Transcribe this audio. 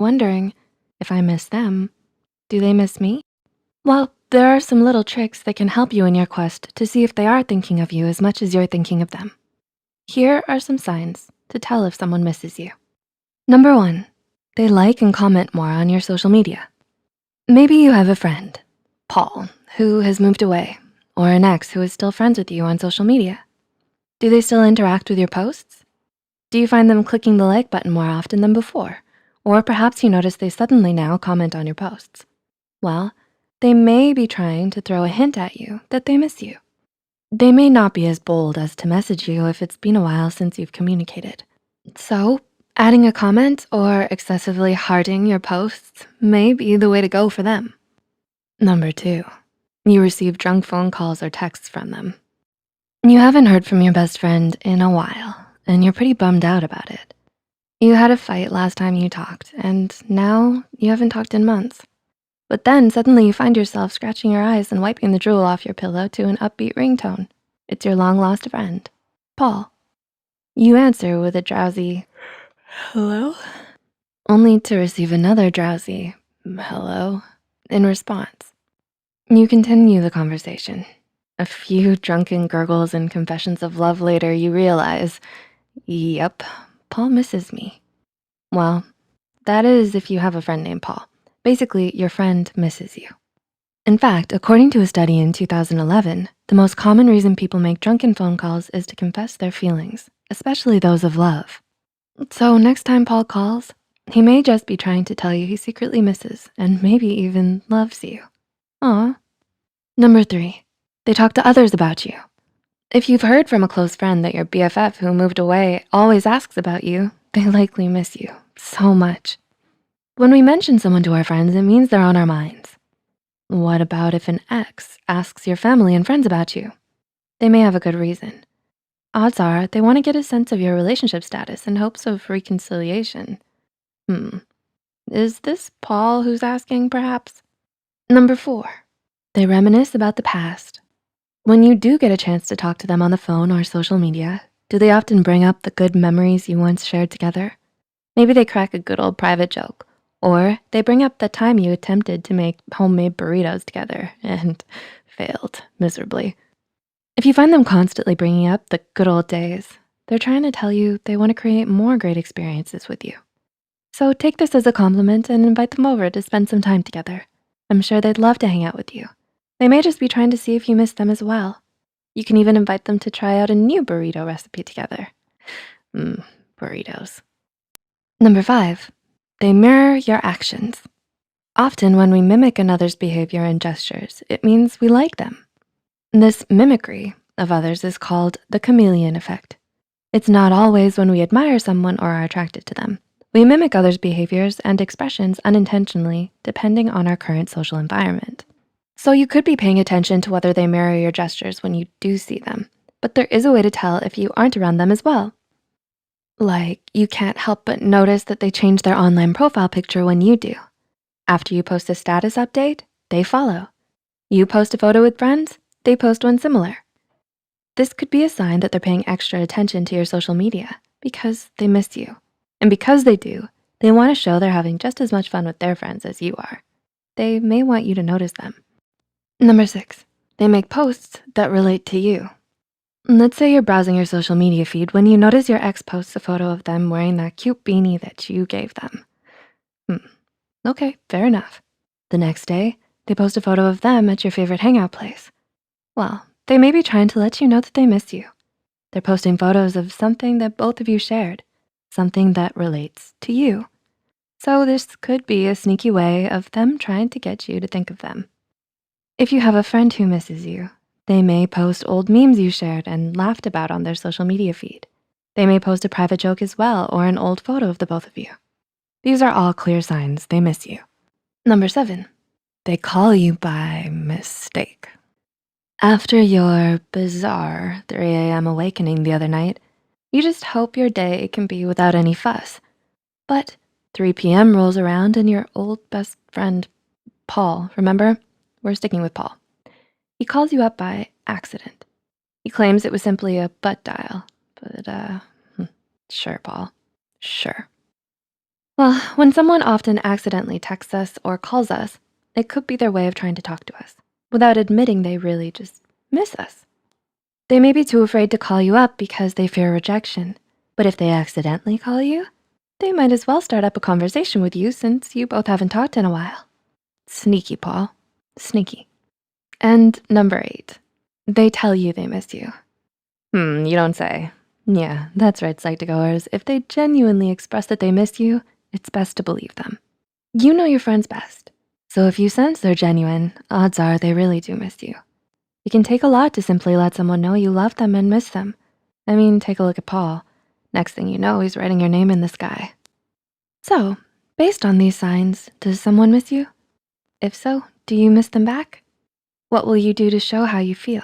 wondering if I miss them, do they miss me? Well, there are some little tricks that can help you in your quest to see if they are thinking of you as much as you're thinking of them. Here are some signs to tell if someone misses you. Number one, they like and comment more on your social media. Maybe you have a friend, Paul, who has moved away, or an ex who is still friends with you on social media. Do they still interact with your posts? Do you find them clicking the like button more often than before? Or perhaps you notice they suddenly now comment on your posts. Well, they may be trying to throw a hint at you that they miss you. They may not be as bold as to message you if it's been a while since you've communicated. So, adding a comment or excessively hearting your posts may be the way to go for them. Number two, you receive drunk phone calls or texts from them. You haven't heard from your best friend in a while, and you're pretty bummed out about it. You had a fight last time you talked, and now you haven't talked in months. But then suddenly you find yourself scratching your eyes and wiping the drool off your pillow to an upbeat ringtone. It's your long-lost friend, Paul. You answer with a drowsy, hello? Only to receive another drowsy, hello, in response. You continue the conversation. A few drunken gurgles and confessions of love later, you realize, yep, Paul misses me. Well, that is if you have a friend named Paul. Basically, your friend misses you. In fact, according to a study in 2011, the most common reason people make drunken phone calls is to confess their feelings, especially those of love. So next time Paul calls, he may just be trying to tell you he secretly misses and maybe even loves you. Aw. Number three, they talk to others about you. If you've heard from a close friend that your BFF who moved away always asks about you, they likely miss you so much. When we mention someone to our friends, it means they're on our minds. What about if an ex asks your family and friends about you? They may have a good reason. Odds are they wanna get a sense of your relationship status in hopes of reconciliation. Is this Paul who's asking perhaps? Number four, they reminisce about the past. When you do get a chance to talk to them on the phone or social media, do they often bring up the good memories you once shared together? Maybe they crack a good old private joke, or they bring up the time you attempted to make homemade burritos together and failed miserably. If you find them constantly bringing up the good old days, they're trying to tell you they wanna create more great experiences with you. So take this as a compliment and invite them over to spend some time together. I'm sure they'd love to hang out with you. They may just be trying to see if you miss them as well. You can even invite them to try out a new burrito recipe together. Burritos. Number five, they mirror your actions. Often when we mimic another's behavior and gestures, it means we like them. This mimicry of others is called the chameleon effect. It's not always when we admire someone or are attracted to them. We mimic others' behaviors and expressions unintentionally, depending on our current social environment. So you could be paying attention to whether they mirror your gestures when you do see them, but there is a way to tell if you aren't around them as well. Like, you can't help but notice that they change their online profile picture when you do. After you post a status update, they follow. You post a photo with friends, they post one similar. This could be a sign that they're paying extra attention to your social media because they miss you. And because they do, they wanna show they're having just as much fun with their friends as you are. They may want you to notice them. Number six, they make posts that relate to you. Let's say you're browsing your social media feed when you notice your ex posts a photo of them wearing that cute beanie that you gave them. Okay, fair enough. The next day, they post a photo of them at your favorite hangout place. Well, they may be trying to let you know that they miss you. They're posting photos of something that both of you shared, something that relates to you. So this could be a sneaky way of them trying to get you to think of them. If you have a friend who misses you, they may post old memes you shared and laughed about on their social media feed. They may post a private joke as well or an old photo of the both of you. These are all clear signs they miss you. Number seven, they call you by mistake. After your bizarre 3 a.m. awakening the other night, you just hope your day can be without any fuss. But 3 p.m. rolls around and your old best friend, Paul, remember? We're sticking with Paul. He calls you up by accident. He claims it was simply a butt dial, but sure, Paul, sure. Well, when someone often accidentally texts us or calls us, it could be their way of trying to talk to us without admitting they really just miss us. They may be too afraid to call you up because they fear rejection. But if they accidentally call you, they might as well start up a conversation with you since you both haven't talked in a while. Sneaky, Paul. Sneaky. And number 8, they tell you they miss you. You don't say. Yeah, that's right, Psych2Goers. If they genuinely express that they miss you, it's best to believe them. You know your friends best. So if you sense they're genuine, odds are they really do miss you. It can take a lot to simply let someone know you love them and miss them. I mean, take a look at Paul. Next thing you know, he's writing your name in the sky. So, based on these signs, does someone miss you? If so, do you miss them back? What will you do to show how you feel?